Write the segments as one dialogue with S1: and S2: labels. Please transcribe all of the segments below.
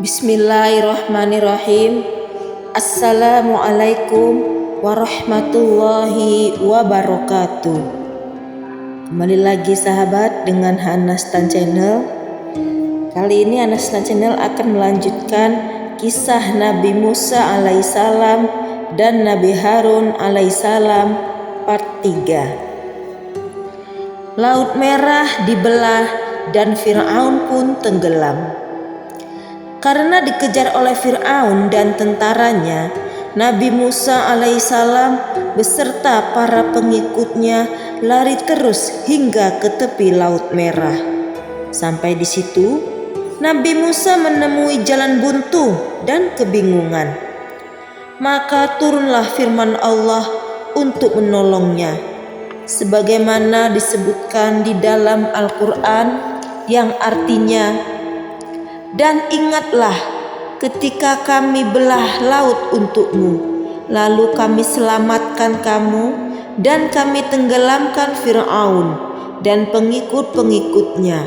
S1: Bismillahirrahmanirrahim. Assalamualaikum warahmatullahi wabarakatuh. Kembali lagi sahabat dengan Hanastan Channel. Kali ini Hanastan Channel akan melanjutkan kisah Nabi Musa alaihissalam dan Nabi Harun alaihissalam part 3. Laut Merah dibelah dan Fir'aun pun tenggelam. Karena dikejar oleh Fir'aun dan tentaranya, Nabi Musa alaihissalam beserta para pengikutnya lari terus hingga ke tepi Laut Merah. Sampai di situ, Nabi Musa menemui jalan buntu dan kebingungan. Maka turunlah firman Allah untuk menolongnya, sebagaimana disebutkan di dalam Al-Quran yang artinya, "Dan ingatlah ketika kami belah laut untukmu, lalu kami selamatkan kamu dan kami tenggelamkan Fir'aun dan pengikut-pengikutnya,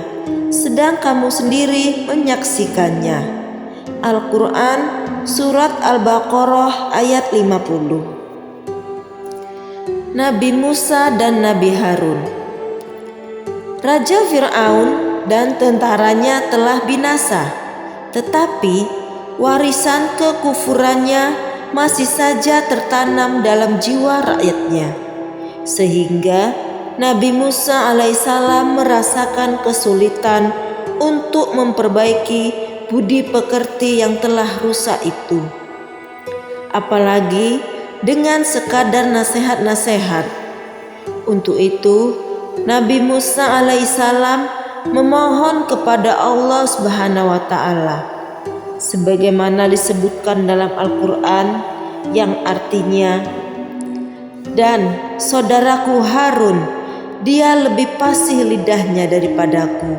S1: sedang kamu sendiri menyaksikannya." Al-Quran Surat Al-Baqarah ayat 50. Nabi Musa dan Nabi Harun. Raja Fir'aun dan tentaranya telah binasa, tetapi warisan kekufurannya masih saja tertanam dalam jiwa rakyatnya, sehingga Nabi Musa alaihissalam merasakan kesulitan untuk memperbaiki budi pekerti yang telah rusak itu, apalagi dengan sekadar nasihat-nasihat. Untuk itu Nabi Musa alaihissalam memohon kepada Allah Subhanahu wa Ta'ala, sebagaimana disebutkan dalam Al-Quran yang artinya, "Dan saudaraku Harun, dia lebih fasih lidahnya daripadaku,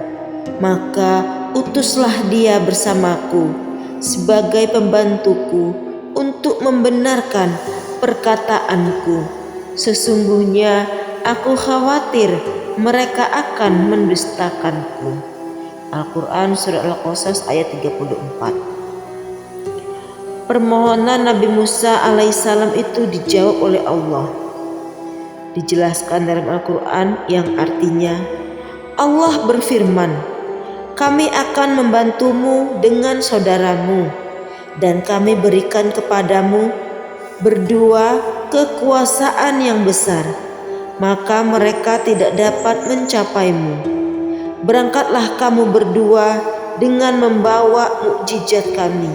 S1: maka utuslah dia bersamaku sebagai pembantuku untuk membenarkan perkataanku. Sesungguhnya aku khawatir mereka akan mendustakanku." Al-Quran Surah Al-Qasas ayat 34. Permohonan Nabi Musa alaihissalam itu dijawab oleh Allah. Dijelaskan dalam Al-Quran yang artinya, Allah berfirman, "Kami akan membantumu dengan saudaramu, dan kami berikan kepadamu berdua kekuasaan yang besar, maka mereka tidak dapat mencapaimu. Berangkatlah kamu berdua dengan membawa mukjizat kami.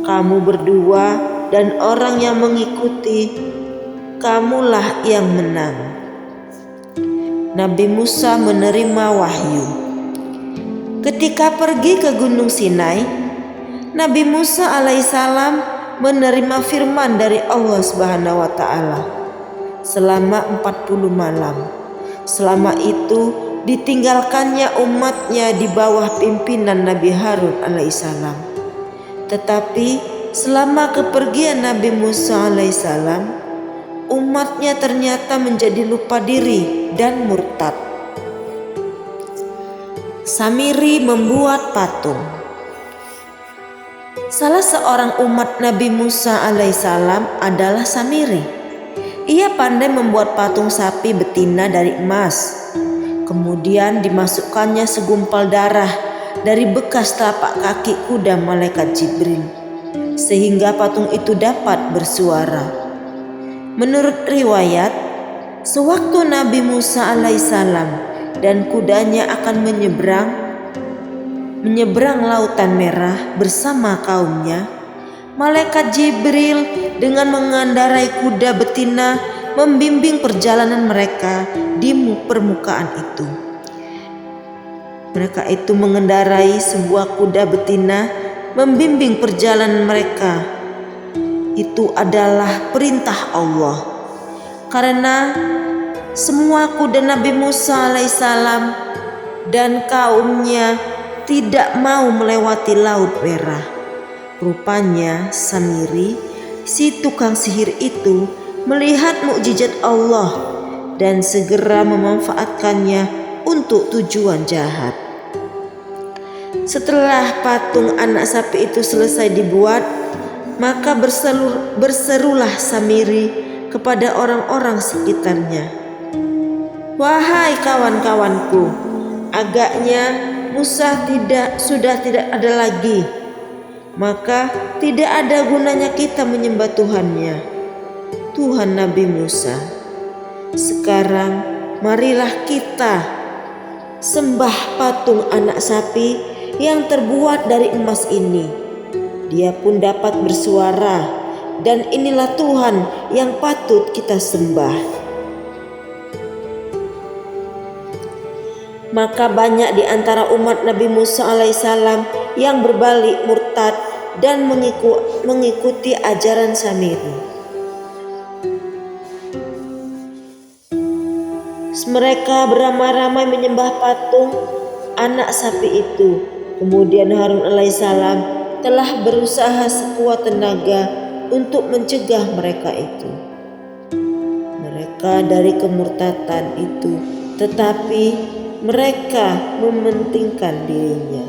S1: Kamu berdua dan orang yang mengikuti, kamulah yang menang." Nabi Musa menerima wahyu. Ketika pergi ke Gunung Sinai, Nabi Musa alaihissalam menerima firman dari Allah Subhanahu wa Ta'ala selama 40 malam. Selama itu ditinggalkannya umatnya di bawah pimpinan Nabi Harun alaihissalam. Tetapi selama kepergian Nabi Musa alaihissalam, umatnya ternyata menjadi lupa diri dan murtad. Samiri membuat patung. Salah seorang umat Nabi Musa alaihissalam adalah Samiri. Ia pandai membuat patung sapi betina dari emas. Kemudian dimasukkannya segumpal darah dari bekas telapak kaki kuda malaikat Jibril, sehingga patung itu dapat bersuara. Menurut riwayat, sewaktu Nabi Musa alaihissalam dan kudanya akan menyeberang Lautan Merah bersama kaumnya, malaikat Jibril dengan mengendarai kuda betina membimbing perjalanan mereka di permukaan itu. Mereka itu mengendarai sebuah kuda betina membimbing perjalanan mereka. Itu adalah perintah Allah, karena semua kuda Nabi Musa alaihissalam dan kaumnya tidak mau melewati Laut Merah. Rupanya Samiri, si tukang sihir itu, melihat mukjizat Allah dan segera memanfaatkannya untuk tujuan jahat. Setelah patung anak sapi itu selesai dibuat, maka berserulah Samiri kepada orang-orang sekitarnya, "Wahai kawan-kawanku, agaknya Musa sudah tidak ada lagi. Maka tidak ada gunanya kita menyembah Tuhannya, Tuhan Nabi Musa. Sekarang marilah kita sembah patung anak sapi yang terbuat dari emas ini. Dia pun dapat bersuara, dan inilah Tuhan yang patut kita sembah." Maka banyak di antara umat Nabi Musa alaihissalam yang berbalik murtad dan mengikuti ajaran Samiri. Mereka beramai-ramai menyembah patung anak sapi itu. Kemudian Harun alaihissalam telah berusaha sekuat tenaga untuk mencegah mereka itu. Mereka dari kemurtadan itu, tetapi mereka mementingkan dirinya.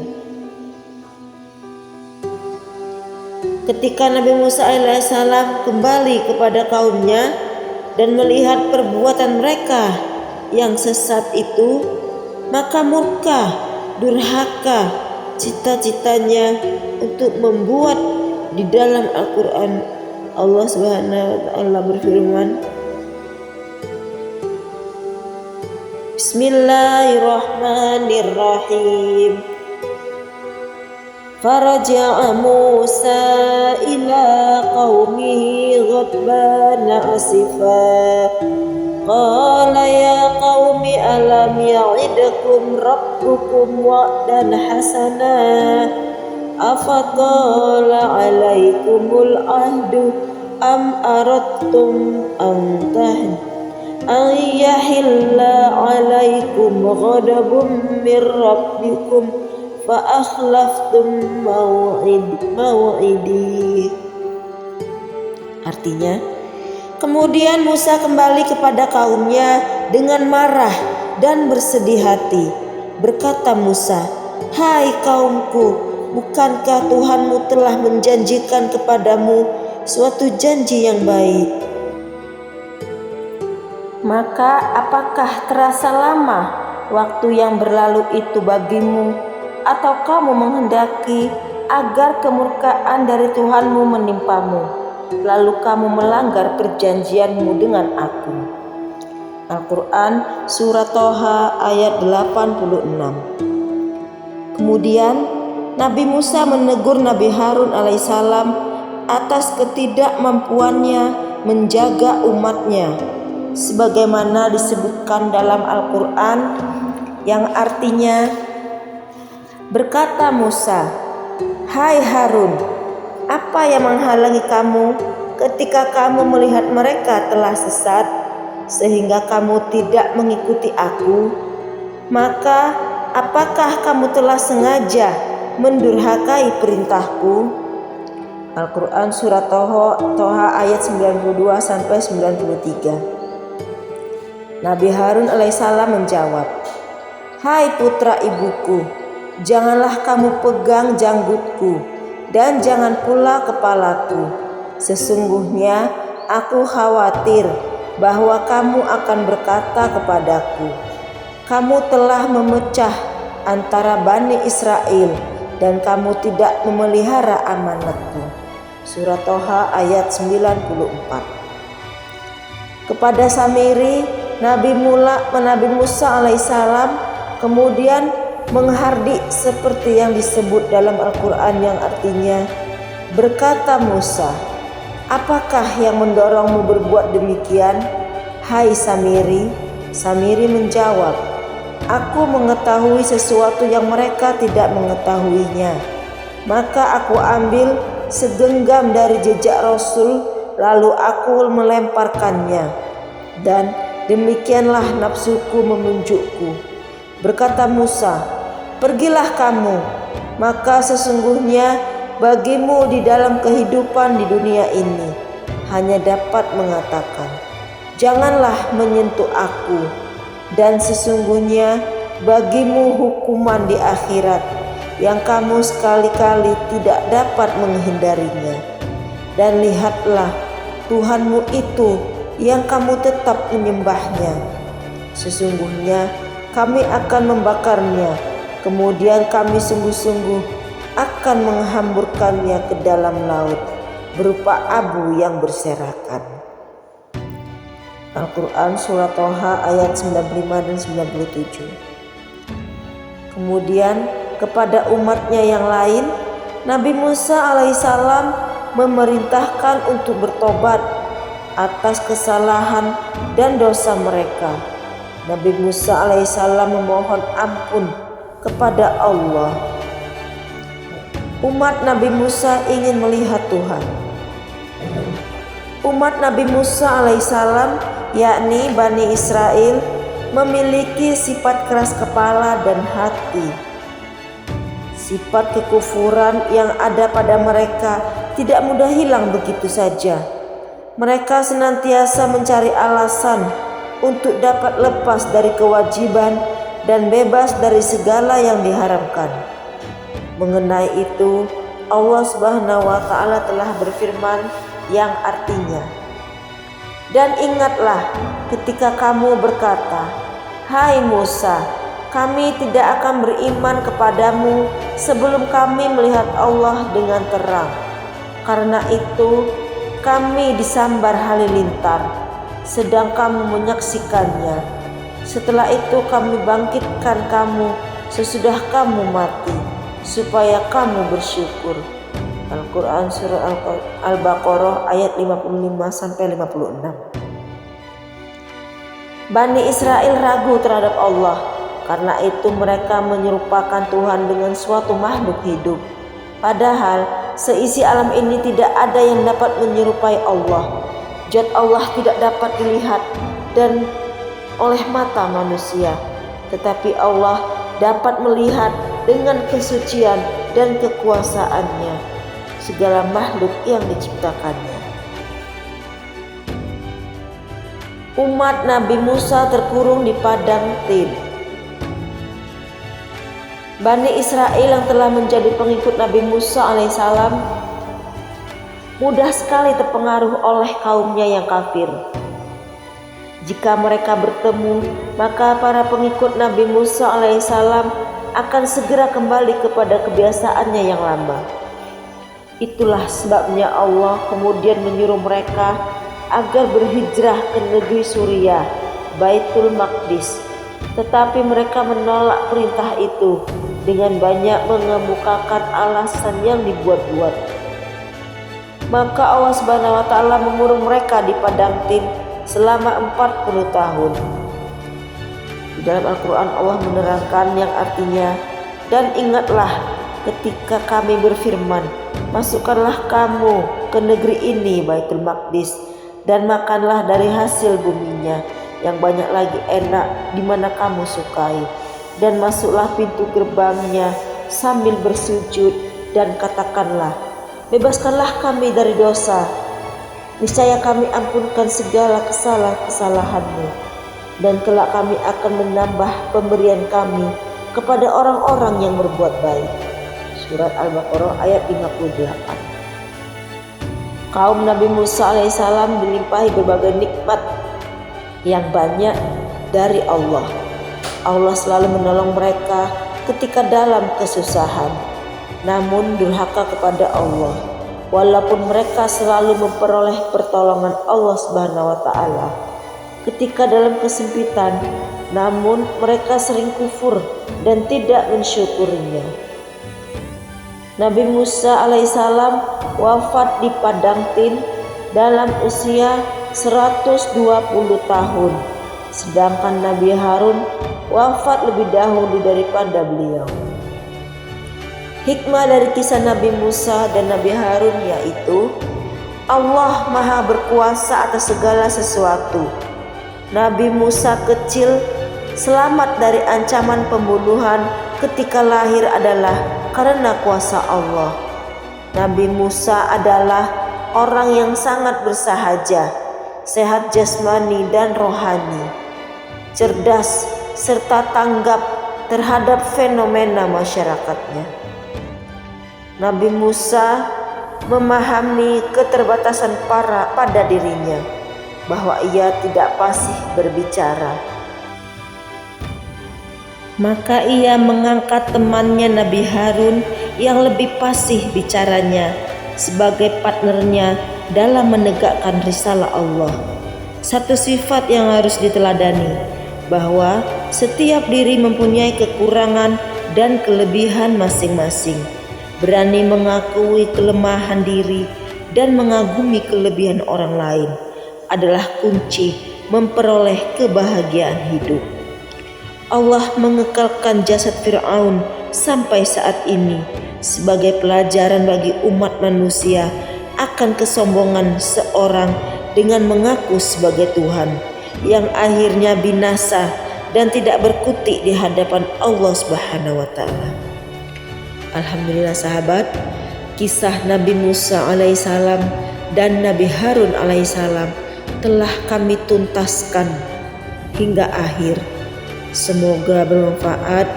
S1: Ketika Nabi Musa alaihissalam kembali kepada kaumnya dan melihat perbuatan mereka yang sesat itu, maka murka, durhaka cita-citanya untuk membuat di dalam Al-Quran. Allah Subhanahu wa Ta'ala berfirman, Bismillahirrahmanirrahim. Faraja'a Musa ila qaumihi ghadbana asifa. Qala ya qaumi alam ya'idukum rabbukum wa'dan hasana. Afatala alaikumul ahdu am aradtum an yahilla alaikum ghadabun min rabbikum fa akhlaftum maw'idi. Artinya, kemudian Musa kembali kepada kaumnya dengan marah dan bersedih hati. Berkata Musa, "Hai kaumku, bukankah Tuhanmu telah menjanjikan kepadamu suatu janji yang baik? Maka apakah terasa lama waktu yang berlalu itu bagimu, atau kamu menghendaki agar kemurkaan dari Tuhanmu menimpamu, lalu kamu melanggar perjanjianmu dengan aku?" Al-Quran Surat Toha ayat 86. Kemudian Nabi Musa menegur Nabi Harun alaihissalam atas ketidakmampuannya menjaga umatnya, sebagaimana disebutkan dalam Al-Quran, yang artinya, berkata Musa, "Hai Harun, apa yang menghalangi kamu ketika kamu melihat mereka telah sesat, sehingga kamu tidak mengikuti aku? Maka apakah kamu telah sengaja mendurhakai perintahku?" Al-Quran Surat Toha ayat 92-93. Nabi Harun alaihissalam menjawab, "Hai putra ibuku, janganlah kamu pegang janggutku dan jangan pula kepalaku. Sesungguhnya aku khawatir bahwa kamu akan berkata kepadaku, kamu telah memecah antara Bani Israel dan kamu tidak memelihara amanatku." Surat Toha ayat 94. Kepada Samiri, Nabi Musa alaihissalam kemudian menghardik seperti yang disebut dalam Al-Quran, yang artinya, berkata Musa, "Apakah yang mendorongmu berbuat demikian, hai Samiri?" Samiri menjawab, "Aku mengetahui sesuatu yang mereka tidak mengetahuinya. Maka aku ambil segenggam dari jejak Rasul, lalu aku melemparkannya, dan demikianlah nafsuku menunjukku." Berkata Musa, "Pergilah kamu, maka sesungguhnya bagimu di dalam kehidupan di dunia ini hanya dapat mengatakan, janganlah menyentuh aku, dan sesungguhnya bagimu hukuman di akhirat, yang kamu sekali-kali tidak dapat menghindarinya. Dan lihatlah, Tuhanmu itu yang kamu tetap menyembahnya. Sesungguhnya kami akan membakarnya, kemudian kami sungguh-sungguh akan menghamburkannya ke dalam laut berupa abu yang berserakan. Al-Quran Surat Toha ayat 95 dan 97. Kemudian kepada umatnya yang lain, Nabi Musa alaihissalam memerintahkan untuk bertobat atas kesalahan dan dosa mereka. Nabi Musa alaihissalam memohon ampun kepada Allah. Umat Nabi Musa ingin melihat Tuhan. Umat Nabi Musa alaihissalam, yakni Bani Israel, memiliki sifat keras kepala dan hati. Sifat kekufuran yang ada pada mereka tidak mudah hilang begitu saja. Mereka senantiasa mencari alasan untuk dapat lepas dari kewajiban dan bebas dari segala yang diharamkan. Mengenai itu, Allah Subhanahu wa Ta'ala telah berfirman yang artinya, "Dan ingatlah ketika kamu berkata, 'Hai Musa, kami tidak akan beriman kepadamu sebelum kami melihat Allah dengan terang. Karena itu kami disambar halilintar, sedang kamu menyaksikannya. Setelah itu kami bangkitkan kamu sesudah kamu mati, supaya kamu bersyukur." Al-Quran Surah Al-Baqarah ayat 55-56. Bani Israel ragu terhadap Allah, karena itu mereka menyerupakan Tuhan dengan suatu makhluk hidup. Padahal seisi alam ini tidak ada yang dapat menyerupai Allah. Zat Allah tidak dapat dilihat dan oleh mata manusia, tetapi Allah dapat melihat dengan kesucian dan kekuasaannya segala makhluk yang diciptakannya. Umat Nabi Musa terkurung di padang Tin. Bani Israel yang telah menjadi pengikut Nabi Musa alaihissalam mudah sekali terpengaruh oleh kaumnya yang kafir. Jika mereka bertemu, maka para pengikut Nabi Musa alaihissalam akan segera kembali kepada kebiasaannya yang lama. Itulah sebabnya Allah kemudian menyuruh mereka agar berhijrah ke negeri Suriah, Baitul Maqdis. Tetapi mereka menolak perintah itu dengan banyak mengemukakan alasan yang dibuat-buat. Maka Allah Subhanahu wa Ta'ala mengurung mereka di padang Tin selama 40 tahun. Di dalam Al-Quran Allah menerangkan yang artinya, "Dan ingatlah ketika kami berfirman, masukkanlah kamu ke negeri ini, Baitul Maqdis, dan makanlah dari hasil buminya yang banyak lagi enak di mana kamu sukai, dan masuklah pintu gerbangnya sambil bersujud, dan katakanlah, bebaskanlah kami dari dosa. Niscaya kami ampunkan segala kesalahan-kesalahanmu, dan kelak kami akan menambah pemberian kami kepada orang-orang yang berbuat baik." Surat Al-Baqarah ayat 58. Kaum Nabi Musa alaihissalam dilimpahi berbagai nikmat yang banyak dari Allah. Allah selalu menolong mereka ketika dalam kesusahan, namun durhaka kepada Allah. Walaupun mereka selalu memperoleh pertolongan Allah Subhanahu wa Ta'ala ketika dalam kesempitan, namun mereka sering kufur dan tidak mensyukurinya. Nabi Musa alaihissalam wafat di padang Tin dalam usia 120 tahun, sedangkan Nabi Harun wafat lebih dahulu daripada beliau. Hikmah dari kisah Nabi Musa dan Nabi Harun yaitu Allah Maha berkuasa atas segala sesuatu. Nabi Musa kecil selamat dari ancaman pembunuhan ketika lahir adalah karena kuasa Allah. Nabi Musa adalah orang yang sangat bersahaja, sehat jasmani dan rohani, cerdas serta tanggap terhadap fenomena masyarakatnya. Nabi Musa memahami keterbatasan pada dirinya, bahwa ia tidak fasih berbicara. Maka ia mengangkat temannya Nabi Harun yang lebih fasih bicaranya sebagai partnernya dalam menegakkan risalah Allah. Satu sifat yang harus diteladani, bahwa setiap diri mempunyai kekurangan dan kelebihan masing-masing. Berani mengakui kelemahan diri dan mengagumi kelebihan orang lain adalah kunci memperoleh kebahagiaan hidup. Allah mengekalkan jasad Fir'aun sampai saat ini sebagai pelajaran bagi umat manusia akan kesombongan seorang dengan mengaku sebagai Tuhan, yang akhirnya binasa dan tidak berkutik di hadapan Allah Subhanahu wa Ta'ala. Alhamdulillah sahabat, kisah Nabi Musa alaihissalam dan Nabi Harun alaihissalam telah kami tuntaskan hingga akhir. Semoga bermanfaat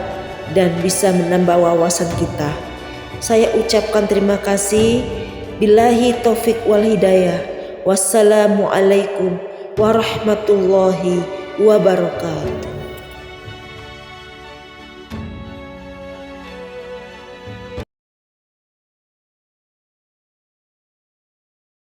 S1: dan bisa menambah wawasan kita. Saya ucapkan terima kasih. Billahi taufik wal hidayah. Wassalamualaikum warahmatullahi wabarakatuh.